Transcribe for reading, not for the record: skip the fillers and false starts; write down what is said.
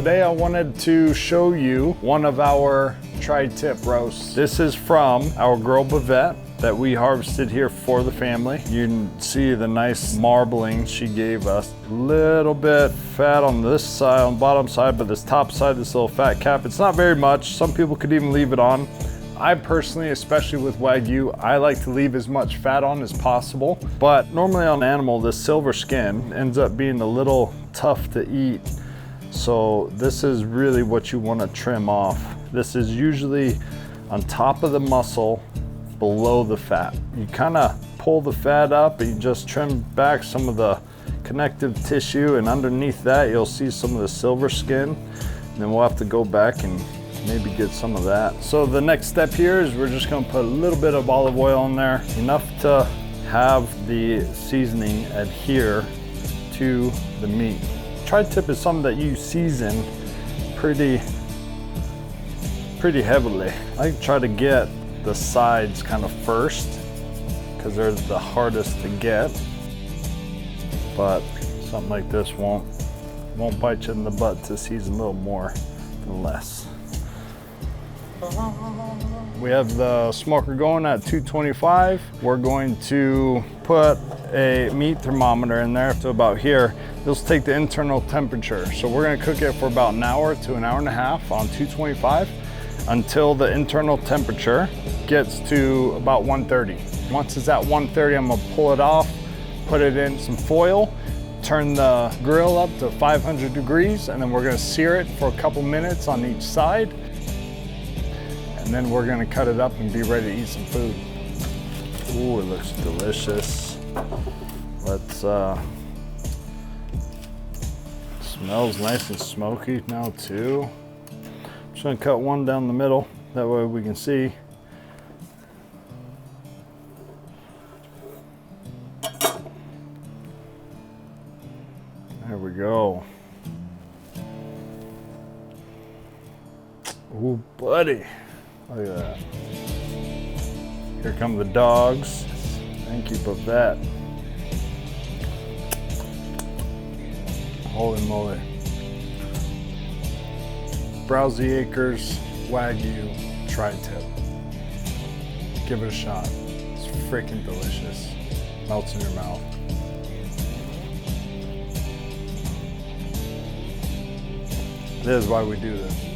today I wanted to show you one of our tri-tip roasts. This is from our girl Bavette that we harvested here for the family. You can see the nice marbling she gave us. A little bit fat on this side, on the bottom side, but this top side, this little fat cap, it's not very much. Some people could even leave it on. I personally, especially with Wagyu, I like to leave as much fat on as possible. But normally on an animal, this silver skin ends up being a little tough to eat. So this is really what you want to trim off. This is usually on top of the muscle, below the fat. You kind of pull the fat up and you just trim back some of the connective tissue, and underneath that you'll see some of the silver skin. And then we'll have to go back and maybe get some of that. So the next step here is we're just gonna put a little bit of olive oil in there, enough to have the seasoning adhere to the meat. Tri-tip is something that you season pretty heavily. I try to get the sides kind of first because they're the hardest to get, but something like this won't bite you in the butt to season a little more than less. We have the smoker going at 225. We're going to put a meat thermometer in there to about here. This will take the internal temperature. So we're gonna cook it for about an hour to an hour and a half on 225 until the internal temperature gets to about 130. Once it's at 130, I'm gonna pull it off, put it in some foil, turn the grill up to 500 degrees, and then we're gonna sear it for a couple minutes on each side. And then we're gonna cut it up and be ready to eat some food. Ooh, it looks delicious. Let's, smells nice and smoky now too. Just gonna cut one down the middle, that way we can see. There we go. Ooh, buddy. Look at that. Here come the dogs. Thank you, Bavette. Holy moly. Browsey Acres Wagyu tri-tip. Give it a shot. It's freaking delicious. Melts in your mouth. This is why we do this.